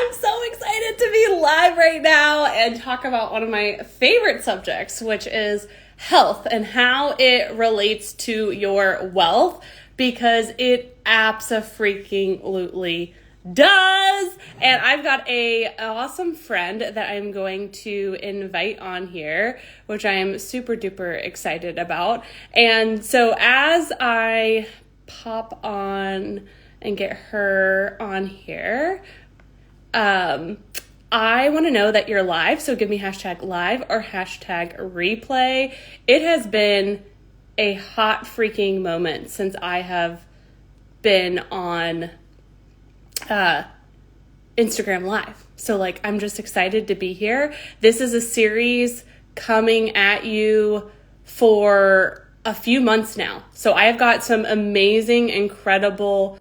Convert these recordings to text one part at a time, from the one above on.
I'm so excited to be live right now and talk about one of my favorite subjects, which is health and how it relates to your wealth, because it abso-freaking-lutely does. And I've got an awesome friend that I'm going to invite on here, which I am super duper excited about. And so as I pop on and get her on here, I want to know that you're live, so give me hashtag live or hashtag replay. It has been a hot freaking moment since I have been on Instagram Live. So I'm just excited to be here. This is a series coming at you for a few months now. So I have got some amazing, incredible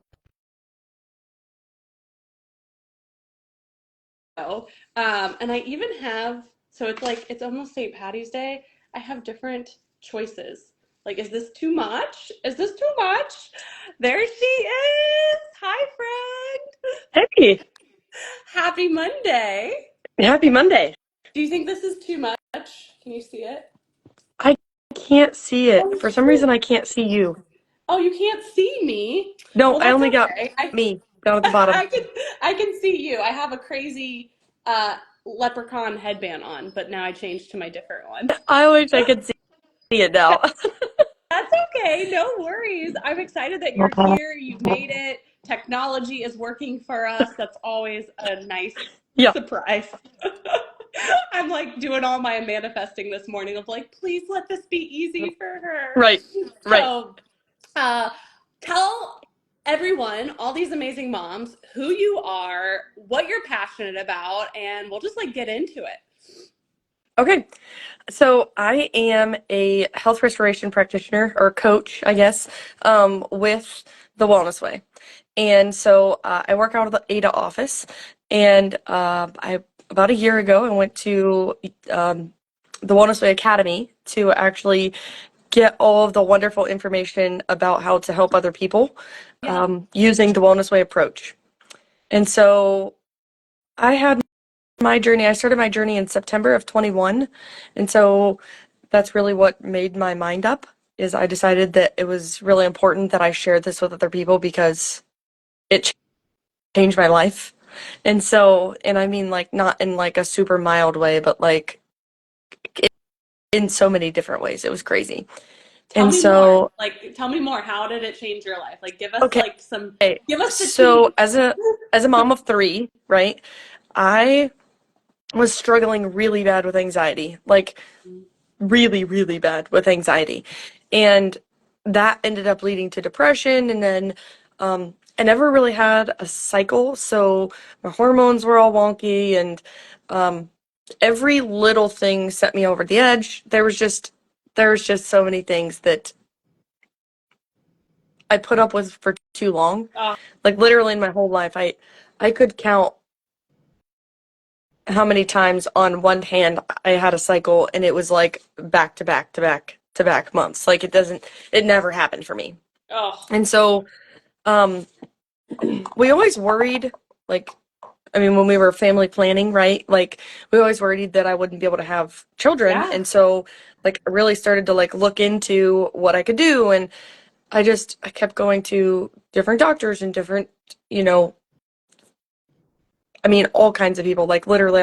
and I even have, so it's almost St. Patty's Day. I have different choices. Is this too much? Is this too much? There she is. Hi, friend. Hey, Happy Monday. happy Monday. Do you think this is too much? Can you see it? I can't see it. Oh, For some reason, I can't see you. oh, you can't see me? No, Well, I that's only got okay. me down at the bottom. I can see you. I have a crazy leprechaun headband on, but now I changed to my different one. I wish I could see it now. That's okay. No worries. I'm excited that you're here. You made it. Technology is working for us. That's always a nice Yeah, surprise. I'm doing all my manifesting this morning of please let this be easy for her. right, right. So, tell everyone, all these amazing moms, who you are, what you're passionate about, and we'll just get into it. Okay, so I am a health restoration practitioner or coach, I guess, with the Wellness Way. And so I work out of the Ada office, and about a year ago, I went to the Wellness Way Academy to actually get all of the wonderful information about how to help other people using the Wellness Way approach. And so I had my journey, I started my journey in September of 21. And so that's really what made my mind up, is I decided that it was really important that I shared this with other people because it changed my life. And so, and I mean not in a super mild way, but in so many different ways. It was crazy. Tell And me more. so, Tell me more. How did it change your life? Give us okay, give us the tea. so as a mom of three, right, I was struggling really bad with anxiety, really, really bad with anxiety. And that ended up leading to depression. And then I never really had a cycle. So my hormones were all wonky, and every little thing set me over the edge. There was just so many things that I put up with for too long. Oh, Literally in my whole life, I could count how many times on one hand I had a cycle, and it was back to back to back to back months. It never happened for me. oh, And so we always worried, when we were family planning, right? We always worried that I wouldn't be able to have children. yeah. And so I really started to look into what I could do. And I kept going to different doctors and different, all kinds of people. Literally,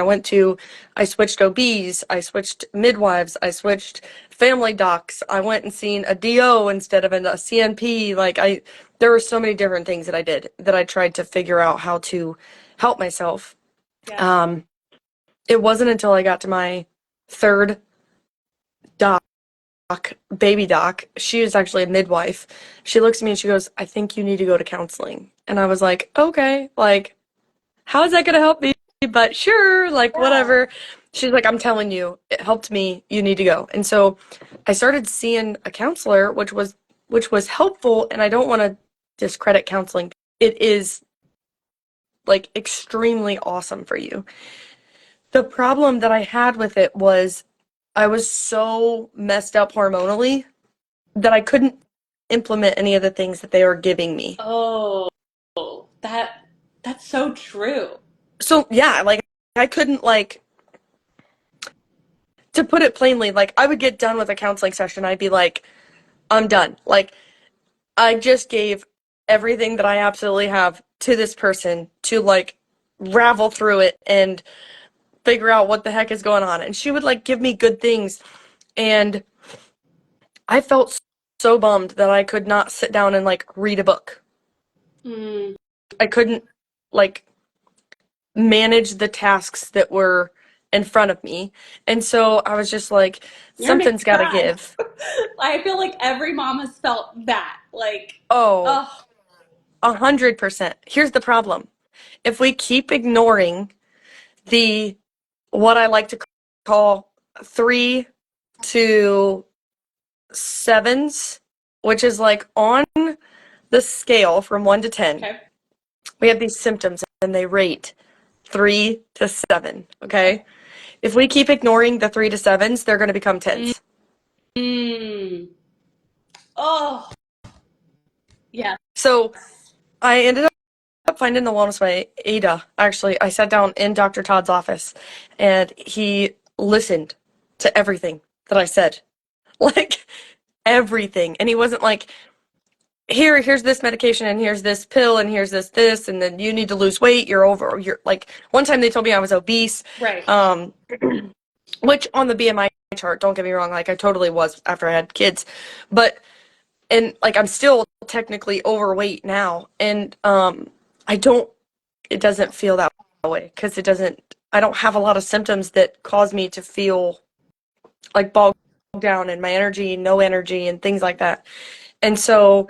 I switched OBs, I switched midwives, I switched family docs. I went and seen a DO instead of a CNP. There were so many different things that I did that I tried to figure out how to help myself. Yeah. It wasn't until I got to my third doc, baby doc. She was actually a midwife. She looks at me and she goes, "I think you need to go to counseling." And I was like, "Okay, how is that going to help me?" But sure, Yeah. whatever. She's like, "I'm telling you, it helped me. You need to go." And so I started seeing a counselor, which was helpful. And I don't want to discredit counseling. It is extremely awesome for you. The problem that I had with it was I was so messed up hormonally that I couldn't implement any of the things that they were giving me. Oh, that's so true. So yeah, like I couldn't like to put it plainly, like I would get done with a counseling session, I'd be like, I'm done. Like I just gave everything that I absolutely have to this person to like ravel through it and figure out what the heck is going on. And she would like give me good things. And I felt so bummed that I could not sit down and like read a book. Mm. I couldn't like manage the tasks that were in front of me. And so I was just like, You're making something's me got to cry. give. I feel like every mom has felt that. Like, Oh, oh, 100%. Here's the problem. If we keep ignoring the what I like to call 3 to 7s, which is like on the scale from 1 to 10, okay. we have these symptoms and they rate 3 to 7. Okay. Okay. If we keep ignoring the 3 to 7s, they're going to become 10s. Mm. Oh, yeah. So I ended up finding the Wellness Way. Ada, actually, I sat down in Dr. Todd's office and he listened to everything that I said. Like everything. And he wasn't like, here's this medication and here's this pill and here's this and then you need to lose weight, you're like one time they told me I was obese. Right. um which on the BMI chart, don't get me wrong, like I totally was after I had kids, but and like I'm still technically overweight now, and I don't it doesn't feel that way because I don't have a lot of symptoms that cause me to feel like bogged down in my energy, no energy and things like that. And so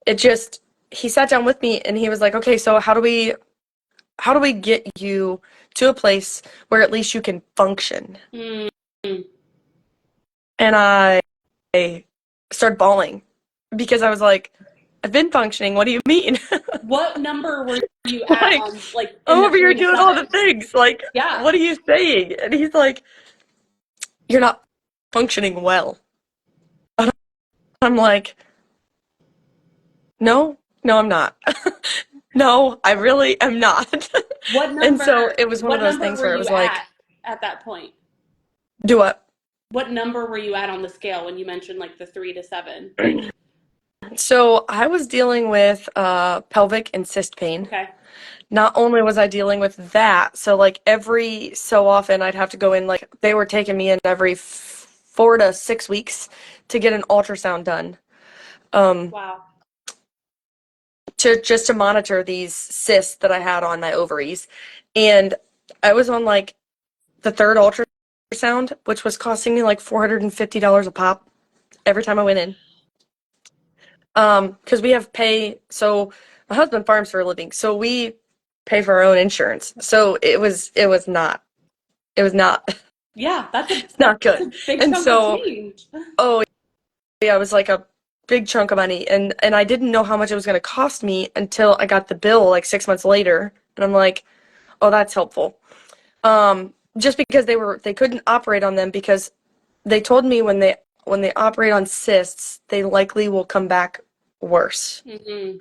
it just he sat down with me and he was like, okay, so how do we get you to a place where at least you can function? Mm. And I started bawling because I was like, I've been functioning. What do you mean? What number were you at Like, on, like, in I'm the over here three to doing all the seven? things. Like, Yeah. what are you saying? And he's like, you're not functioning well. And I'm like, no, no, I'm not. No, I really am not. What And so number? it was one of What those number things were where it you was like, at that point? do what? What number were you at on the scale when you mentioned like the 3 to 7? So I was dealing with pelvic and cyst pain. Okay. Not only was I dealing with that, so like every so often I'd have to go in, like they were taking me in every 4 to 6 weeks to get an ultrasound done, um, Wow. to just to monitor these cysts that I had on my ovaries. And I was on like the third ultrasound, which was costing me like $450 a pop every time I went in. Because we have pay, so my husband farms for a living, so we pay for our own insurance. So it was not Yeah, not that's good. a big And chunk of so, change. oh yeah, it was like a big chunk of money, and I didn't know how much it was going to cost me until I got the bill like 6 months later, and I'm like, oh, that's helpful. Just because they couldn't operate on them because they told me when they operate on cysts, they likely will come back worse. Hmm.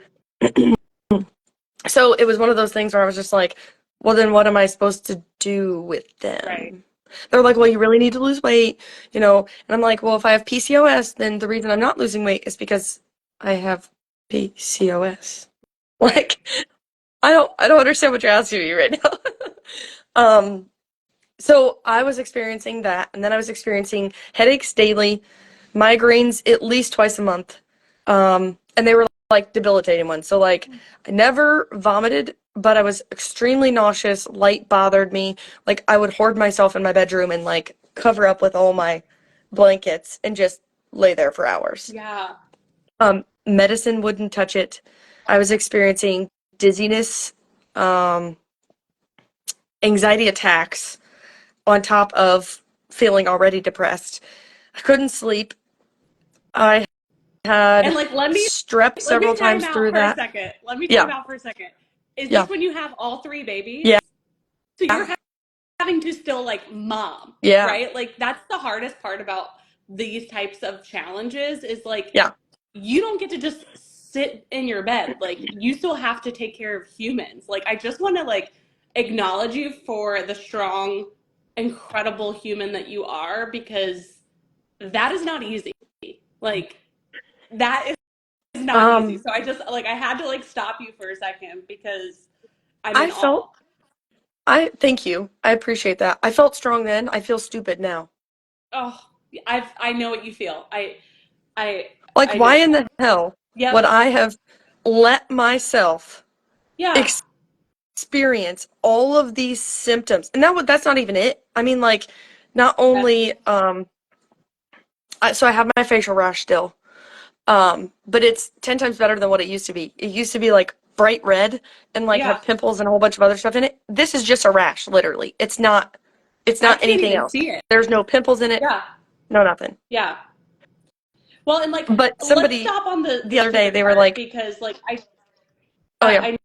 So it was one of those things where I was just like, well, then what am I supposed to do with Right. them? They're like, well, you really need to lose weight, and I'm like, well, if I have PCOS, then the reason I'm not losing weight is because I have PCOS. Right. Like, I don't understand what you're asking me right now. Um, so I was experiencing that, and then I was experiencing headaches daily, migraines at least twice a month. And they were like debilitating ones. So like I never vomited, but I was extremely nauseous, light bothered me. Like I would hoard myself in my bedroom and like cover up with all my blankets and just lay there for hours. Yeah. Medicine wouldn't touch it. I was experiencing dizziness, um, anxiety attacks on top of feeling already depressed. I couldn't sleep. I And had like, strep let me several time times out through for a that. second. Let me time Yeah, out for a second. Is yeah, this when you have all three yeah, babies? So you're having to still like mom, yeah, right? Like that's the hardest part about these types of challenges is like yeah. you don't get to just sit in your bed. Like you still have to take care of humans. Like I just want to like acknowledge you for the strong, incredible human that you are, because that is not easy. Like, that is not easy. Um, So I just, like, I had to, like, stop you for a second because I'm in I felt, awe. I thank you. I appreciate that. I felt strong then. I feel stupid now. Oh, I know what you feel. I Like, I do. why in the hell would Yep. I have let myself Yeah. experience all of these symptoms? And that's not even it. I mean, like, not Okay. only, so I have my facial rash still. But it's 10 times better than what it used to be. It used to be like bright red and like Yeah. have pimples and a whole bunch of other stuff in it. This is just a rash, literally. It's I not can't anything even else. see it. There's no pimples in it, Yeah. no nothing. Yeah. Well, and like, But let's somebody stop on the the other day stupid they were part, like, because like "Oh yeah. I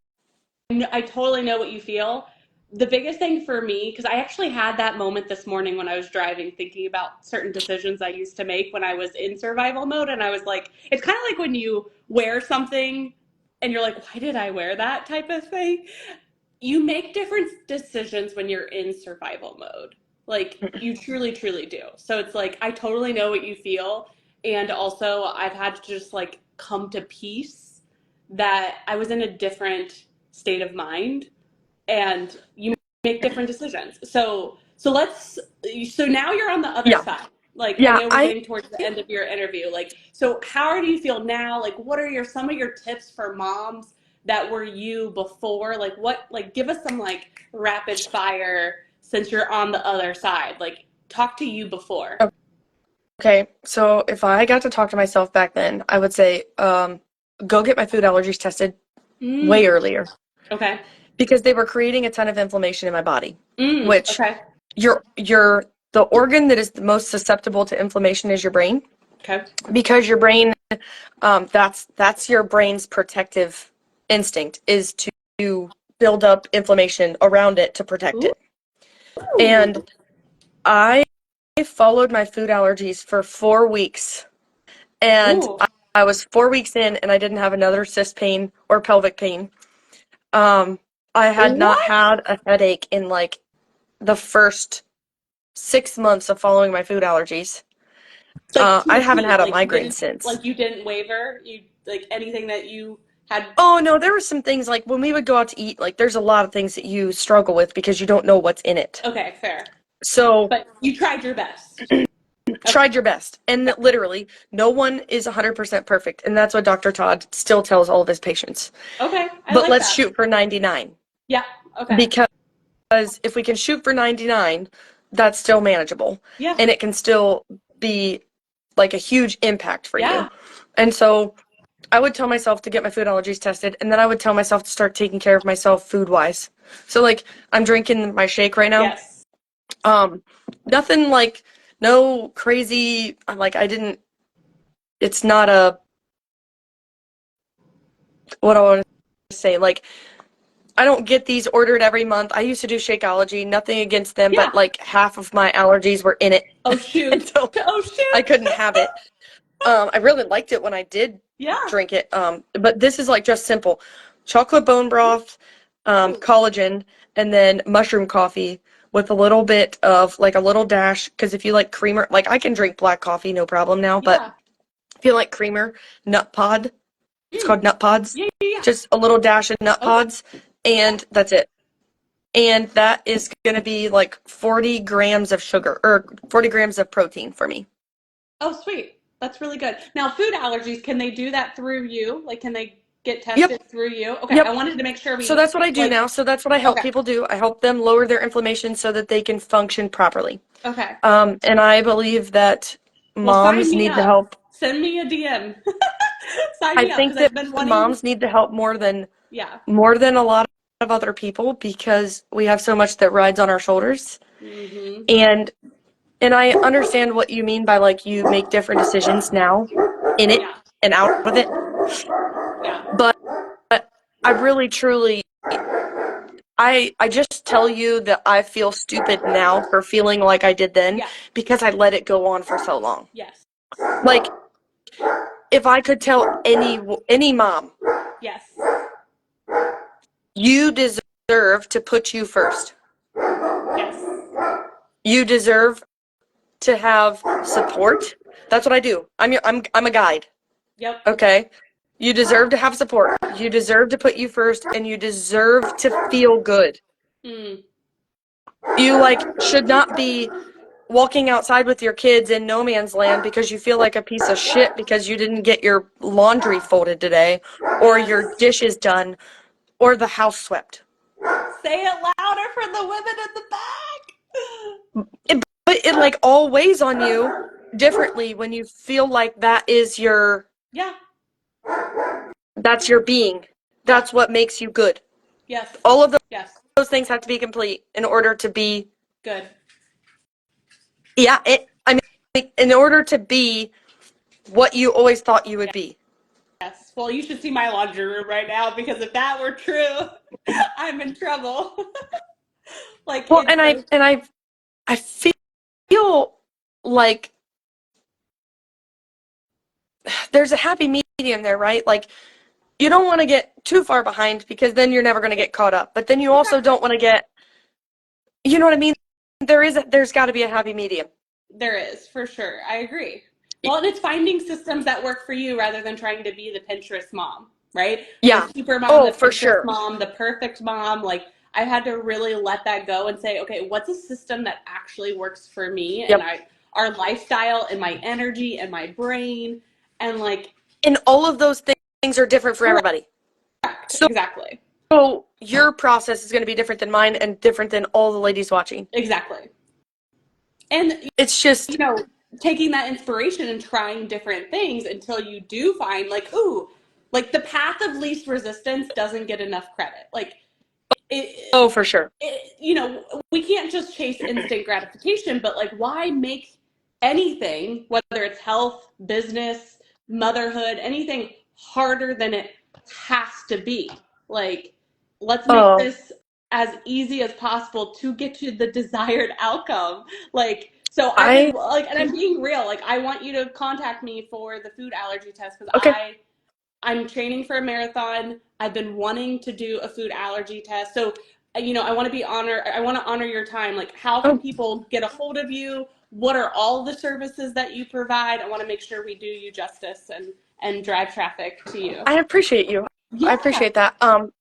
I totally know what you feel. The biggest thing for me, because I actually had that moment this morning when I was driving, thinking about certain decisions I used to make when I was in survival mode. And I was like, it's kind of like when you wear something and you're like, why did I wear that type of thing? You make different decisions when you're in survival mode. Like, you truly, truly do. So it's like, I totally know what you feel. And also, I've had to just like come to peace that I was in a different state of mind, and you make different decisions. So now you're on the other Yeah. side. Like, I Yeah, know we're getting towards the end of your interview. Like, so how do you feel now? Like, what are some of your tips for moms that were you before? Like, what, like, give us some like rapid fire, since you're on the other side. Like, talk to you before. okay. So if I got to talk to myself back then, I would say, go get my food allergies tested way Mm, earlier okay. because they were creating a ton of inflammation in my body, which Okay. the organ that is the most susceptible to inflammation is your brain, Okay. because your brain, that's your brain's protective instinct, is to build up inflammation around it to protect it. Ooh. And I followed my food allergies for 4 weeks, and Ooh. I was 4 weeks in and I didn't have another cyst pain or pelvic pain. I had not What? had a headache in like the first 6 months of following my food allergies. Like, to I a haven't T. had a migraine since. You didn't waver. You, like, anything that you had. Oh no, there were some things like when we would go out to eat, like there's a lot of things that you struggle with because you don't know what's in it. Okay, fair. So But you tried your best. Okay. tried your best. And that literally, no one is 100% perfect. And that's what Dr. Todd still tells all of his patients. Okay, I But like let's that. shoot for 99. Yeah. Okay. Because if we can shoot for 99, that's still manageable. Yeah. And it can still be like a huge impact for you. Yeah. And so I would tell myself to get my food allergies tested, and then I would tell myself to start taking care of myself food wise. So like I'm drinking my shake right now. Yes. Um, nothing like no crazy like I didn't it's not a what I want to say, like I don't get these ordered every month. I used to do Shakeology, nothing against them, but Yeah. like half of my allergies were in it. Oh And shoot. so Oh I shoot. couldn't have it. I really liked it when I did Yeah. drink it. But this is like just simple. Chocolate bone broth, Ooh. collagen, and then mushroom coffee with a little bit of like a little dash. Because if you like creamer, like I can drink black coffee, no problem now. But Yeah. if you like creamer, nut pod, it's called Mm. nut pods. Yeah. Yeah. Yeah. Just a little dash of nut Okay. pods, and that's it. And that is going to be like 40 grams of sugar or 40 grams of protein for me. Oh, sweet. That's really good. Now, food allergies, can they do that through you? Like, can they get Yep. tested through you? Okay. I Yep. wanted to make sure So we, that's what I do like, now. So that's what I help okay. people do. I help them lower their inflammation so that they can function properly. Okay. And I believe that Well, sign moms me need the up. help. Send me a DM. Sign I me up, think because that I've been wanting. moms need the help Yeah. more than a lot of other people because we have so much that rides on our shoulders. Mm-hmm. And I understand what you mean by like you make different decisions now in it Yeah. and out of it. Yeah. But I really truly I just tell you that I feel stupid now for feeling like I did then Yeah. because I let it go on for so long. Yes. Like if I could tell any mom, Yes. you deserve deserve to put you first. Yes. You deserve to have support. That's what I do. I'm a guide. Yep. Okay? You deserve to have support. You deserve to put you first, and you deserve to feel good. Mm. You should not be walking outside with your kids in no man's land because you feel like a piece of shit because you didn't get your laundry folded today or your Yes. dishes done or the house swept. Say it louder for the women in the back. But it all weighs on you differently when you feel like that's your Yeah. being. That's what makes you good. Yes. All of Yes. those things have to be complete in order to be Good. in order to be what you always thought you would be. Yes. Well, you should see my laundry room right now because if that were true, I'm in trouble. Like Well, it's a, I feel like there's a happy medium there, right? Like you don't want to get too far behind because then you're never going to get caught up. But then you also don't want to get, you know what I mean? There's got to be a happy medium. there is for sure. I agree. Well, and it's finding systems that work for you rather than trying to be the Pinterest mom, right? Yeah. The super mom, Oh, the for Pinterest sure. mom, the perfect mom. Like I had to really let that go and say, okay, what's a system that actually works for me and Yep. our lifestyle and my energy and my brain and like And all of those things are different for correct, everybody. So, exactly. so your process is going to be different than mine and different than all the ladies watching. Exactly. And It's just, taking that inspiration and trying different things until you do find like, ooh, like the path of least resistance doesn't get enough credit. Like oh, for sure. we can't just chase instant gratification, but like why make anything, whether it's health, business, motherhood, anything harder than it has to be? Like, let's make Oh, this as easy as possible to get to the desired outcome. Like, so I've been I, like, and I'm being real. Like, I want you to contact me for the food allergy test because okay. I'm training for a marathon. I've been wanting to do a food allergy test. So, I want to I want to honor your time. Like, how can Oh, people get a hold of you? What are all the services that you provide? I want to make sure we do you justice and drive traffic to you. I appreciate you. I Yeah. appreciate that.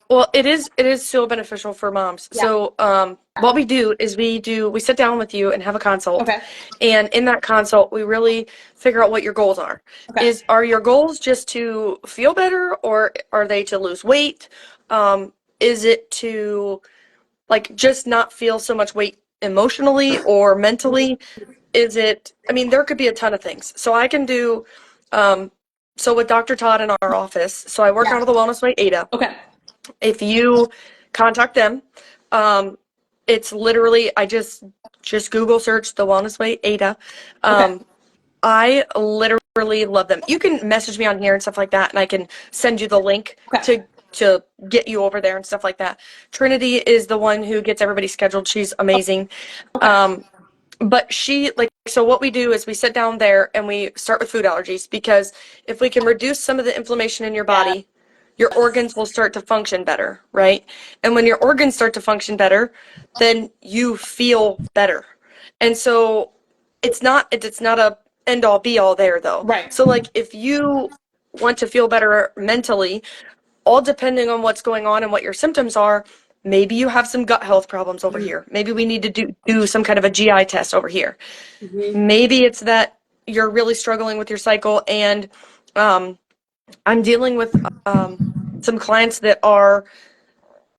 Well, it is so beneficial for moms. Yeah. So, what we do is we sit down with you and have a consult. Okay. And in that consult, we really figure out what your goals are. Okay. Are your goals just to feel better or are they to lose weight? Is it to just not feel so much weight emotionally or mentally? There could be a ton of things. So I can do, so with Dr. Todd in our office, so I work Yeah. out of the Wellness Way Ada. Okay. If you contact them, it's literally, I just Google search the Wellness Way Ada. Okay. I literally love them. You can message me on here and stuff like that, and I can send you the link Okay. to get you over there and stuff like that. Trinity is the one who gets everybody scheduled. She's amazing. Okay. But so what we do is we sit down there and we start with food allergies because if we can reduce some of the inflammation in your Yeah. body, your organs will start to function better, right? And when your organs start to function better, then you feel better. And so it's not a end all be all there though. Right. So if you want to feel better mentally, all depending on what's going on and what your symptoms are, maybe you have some gut health problems over here. Maybe we need to do some kind of a GI test over here. Mm-hmm. Maybe it's that you're really struggling with your cycle and I'm dealing with some clients that are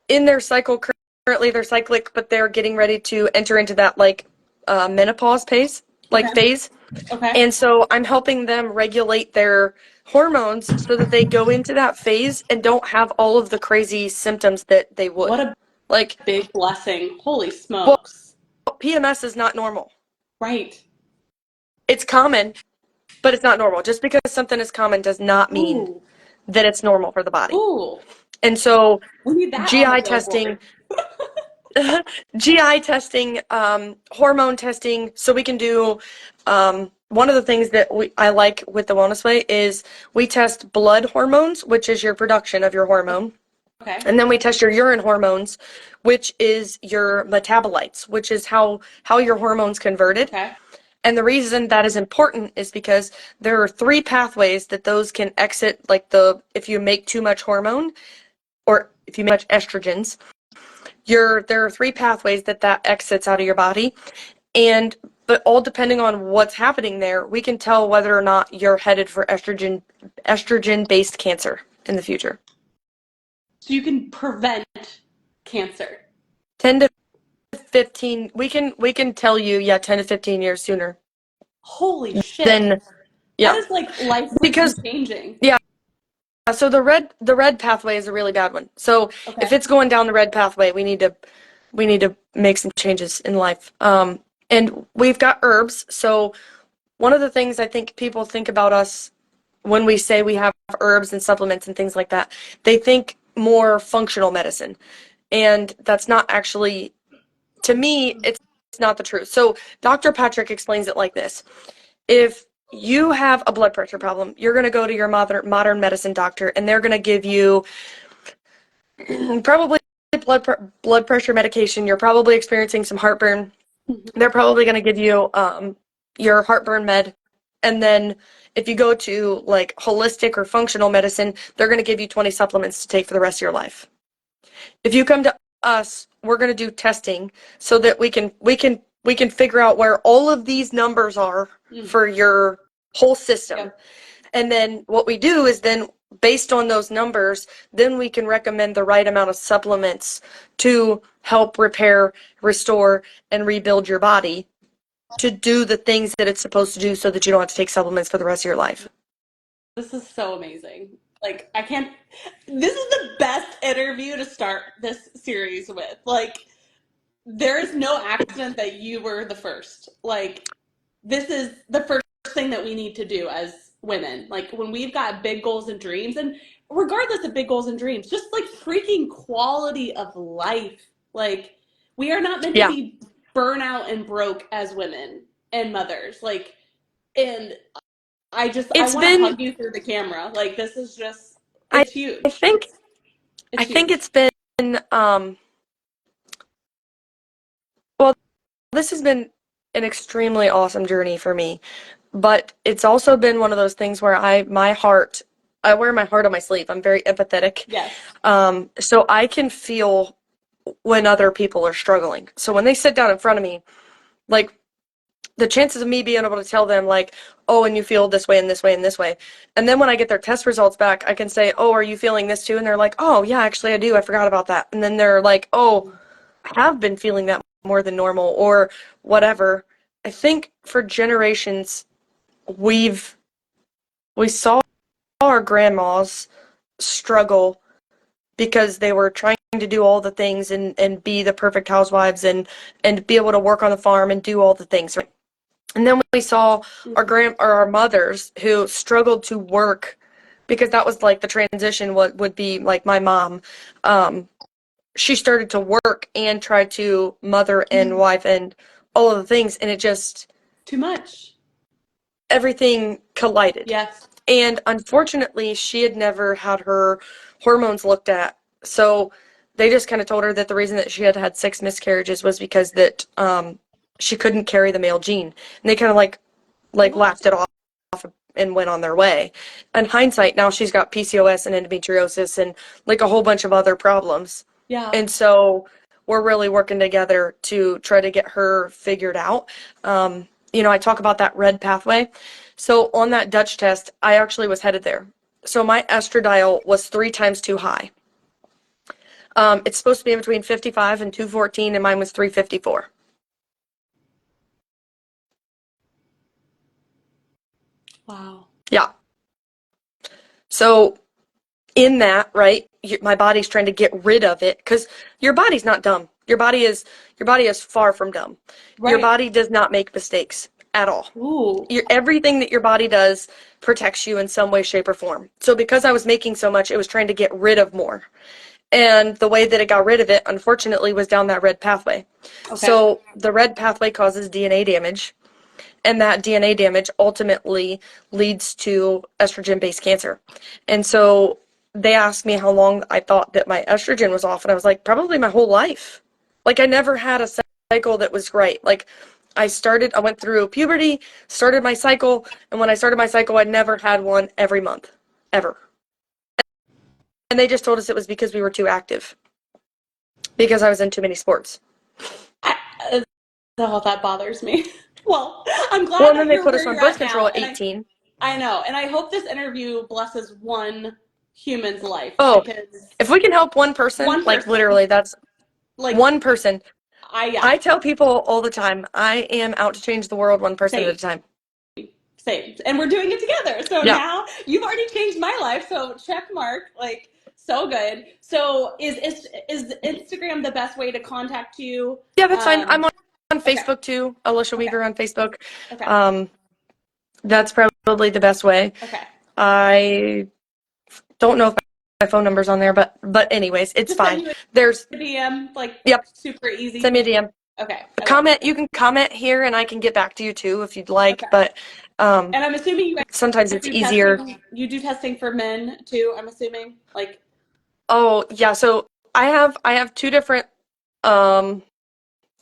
in their cycle currently. They're cyclic, but they're getting ready to enter into that menopause phase. Okay. Okay. And so I'm helping them regulate their hormones so that they go into that phase and don't have all of the crazy symptoms that they would. What a Like, big blessing. Holy well, smokes. PMS is not normal. Right. It's common, but it's not normal. Just because something is common does not mean Ooh. that it's normal for the body. Ooh. And so We need that on the GI billboard. testing, GI testing, hormone testing, so we can do one of the things that I like with the Wellness Way is we test blood hormones, which is your production of your hormone. Okay. And then we test your urine hormones, which is your metabolites, which is how your hormones converted. Okay. And the reason that is important is because there are three pathways that those can exit, like if you make too much hormone or if you make much estrogens, there are three pathways that exits out of your body. But all depending on what's happening there, we can tell whether or not you're headed for estrogen-based cancer in the future. So you can prevent cancer. 10 to 15, we can tell you, yeah, 10 to 15 years sooner. Holy shit. Then, yeah. That is like life changing. Yeah. So the red pathway is a really bad one. So Okay. if it's going down the red pathway, we need to make some changes in life. And we've got herbs. So one of the things I think people think about us when we say we have herbs and supplements and things like that, they think more functional medicine. And that's not actually, to me, it's not the truth. So Dr. Patrick explains it like this. If you have a blood pressure problem, you're going to go to your modern medicine doctor, and they're going to give you probably blood pressure medication. You're probably experiencing some heartburn. They're probably going to give you your heartburn med. And then if you go to like holistic or functional medicine, they're going to give you 20 supplements to take for the rest of your life. If you come to us, we're going to do testing so that we can figure out where all of these numbers are for your whole system. Yep. And then what we do is then based on those numbers, then we can recommend the right amount of supplements to help repair, restore, and rebuild your body to do the things that it's supposed to do so that you don't have to take supplements for the rest of your life. This is so amazing. Like, this is the best interview to start this series with. Like, there is no accident that you were the first. Like, this is the first thing that we need to do as women. Like, when we've got big goals and dreams, and regardless of big goals and dreams, just like freaking quality of life. Like, we are not meant to be burnout and broke as women and mothers. Like, and I want to hug you through the camera. Like, this is just, it's huge. I think it's been, well, this has been an extremely awesome journey for me, but it's also been one of those things where I wear my heart on my sleeve. I'm very empathetic. Yes. So I can feel when other people are struggling. So when they sit down in front of me, like, the chances of me being able to tell them, like, oh, and you feel this way and this way and this way. And then when I get their test results back, I can say, oh, are you feeling this too? And they're like, oh, yeah, actually I do. I forgot about that. And then they're like, oh, I have been feeling that more than normal or whatever. I think for generations, we saw our grandmas struggle because they were trying to do all the things and be the perfect housewives and be able to work on the farm and do all the things, right? And then we saw our mothers who struggled to work because that was like the transition. What would be like my mom, she started to work and try to mother and wife and all of the things, and it just too much. Everything collided. Yes. And unfortunately, she had never had her hormones looked at, so they just kind of told her that the reason that she had had 6 miscarriages was because that she couldn't carry the male gene. And they kind of like laughed it off and went on their way. In hindsight, now she's got PCOS and endometriosis and like a whole bunch of other problems. Yeah. And so we're really working together to try to get her figured out. I talk about that red pathway. So on that Dutch test, I actually was headed there. So my estradiol was 3 times too high. It's supposed to be in between 55 and 214, and mine was 354. Wow. Yeah. So in that, right, my body's trying to get rid of it because your body's not dumb. Your body is far from dumb. Right. Your body does not make mistakes at all. Ooh. Everything that your body does protects you in some way, shape, or form. So because I was making so much, it was trying to get rid of more. And the way that it got rid of it, unfortunately, was down that red pathway. Okay. So the red pathway causes DNA damage. And that DNA damage ultimately leads to estrogen-based cancer. And so they asked me how long I thought that my estrogen was off, and I was like, probably my whole life. Like, I never had a cycle that was great. Like, I went through puberty, started my cycle, and when I started my cycle, I never had one every month, ever. And they just told us it was because we were too active, because I was in too many sports. I, oh, that bothers me. Well, I'm Well, glad and then that they you're put where us on you're birth at control now, at and 18. I know, and I hope this interview blesses one human's life Oh, because if we can help one person, one like person, literally, that's like one person. yeah, I tell people all the time, I am out to change the world one person at same, a time. same, and we're doing it together. So Yeah. now you've already changed my life. So check mark, like so good. So is Instagram the best way to contact you? Yeah, that's fine. I'm on Okay, Facebook too. Alicia okay, Weaver on Facebook. okay, Um, that's probably the best way. okay. I don't know if my phone number's on there, but anyways, it's Just send fine. you There's a DM, like Yep, super easy. send me a DM. Okay, I love Comment, it. you can comment here and I can get back to you too if you'd like, Okay. but And I'm assuming you sometimes guys it's do easier. testing. You do testing for men too, I'm assuming. Like, Oh, yeah, so I have two different um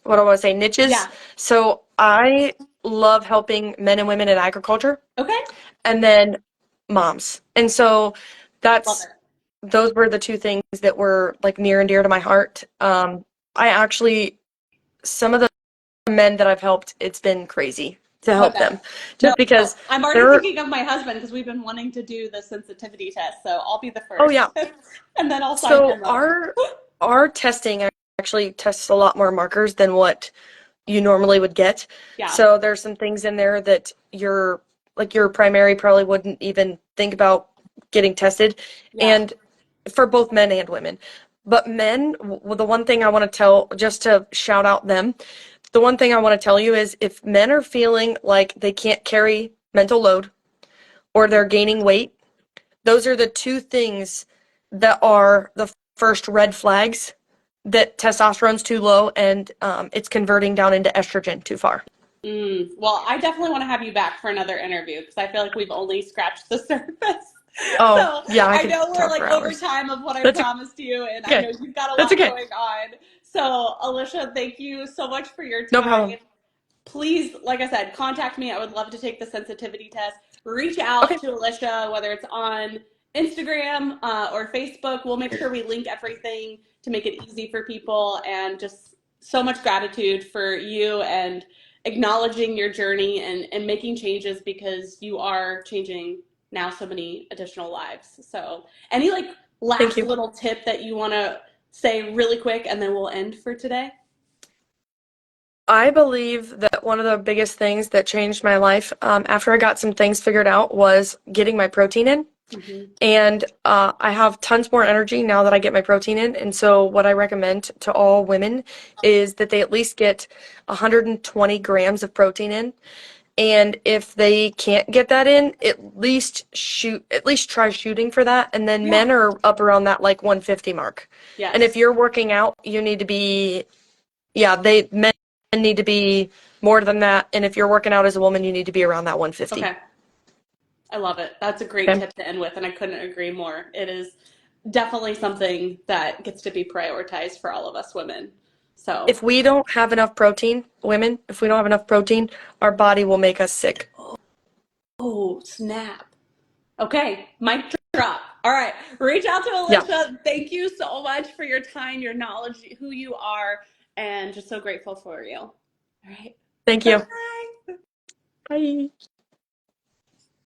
what do I want to say, niches. yeah. So I love helping men and women in agriculture Okay. and then moms. And so Love that's it. those were the two things that were like near and dear to my heart. I actually some of the men that I've helped, it's been crazy to Oh, I help bet. them No, just because I'm already they're thinking of my husband because we've been wanting to do the sensitivity test. So I'll be the oh yeah. first. And then I'll sign So him up. our testing actually tests a lot more markers than what you normally would get. Yeah. So there's some things in there that your primary probably wouldn't even think about getting tested, Yeah. and for both men and women. But men, the one thing I want to tell, just to shout out them, the one thing I want to tell you is if men are feeling like they can't carry mental load or they're gaining weight, those are the two things that are the first red flags that testosterone's too low and it's converting down into estrogen too far. Well, I definitely want to have you back for another interview because I feel like we've only scratched the surface. Oh, So yeah, I I could know we're talk like for over hours. time of what I That's promised you, and I okay. know you've got a That's lot okay. going on. So, Alicia, thank you so much for your No time. problem. Please, like I said, contact me. I would love to take the sensitivity test. Reach out Okay. to Alicia, whether it's on Instagram or Facebook. We'll make sure we link everything to make it easy for people. And just so much gratitude for you and acknowledging your journey and making changes because you are changing now so many additional lives. So, any like Thank last you. little tip that you want to say really quick and then we'll end for today? I believe that one of the biggest things that changed my life after I got some things figured out was getting my protein in. Mm-hmm. And I have tons more energy now that I get my protein in. And so, what I recommend to all women is that they at least get 120 grams of protein in. And if they can't get that in, at least try shooting for that. And then Yeah. men are up around that like 150 mark. And if Yes. you're working out, you need to be, yeah, men need to be more than that. And if you're working out as a woman, you need to be around that 150. Okay. I love it. That's a great Okay. tip to end with, and I couldn't agree more. It is definitely something that gets to be prioritized for all of us women. So, If we don't have enough protein, women, if we don't have enough protein, our body will make us sick. oh, snap. Okay, mic drop. All right, reach out to Yeah. Alicia. Thank you so much for your time, your knowledge, who you are, and just so grateful for you. All right. Thank you. Bye. Bye.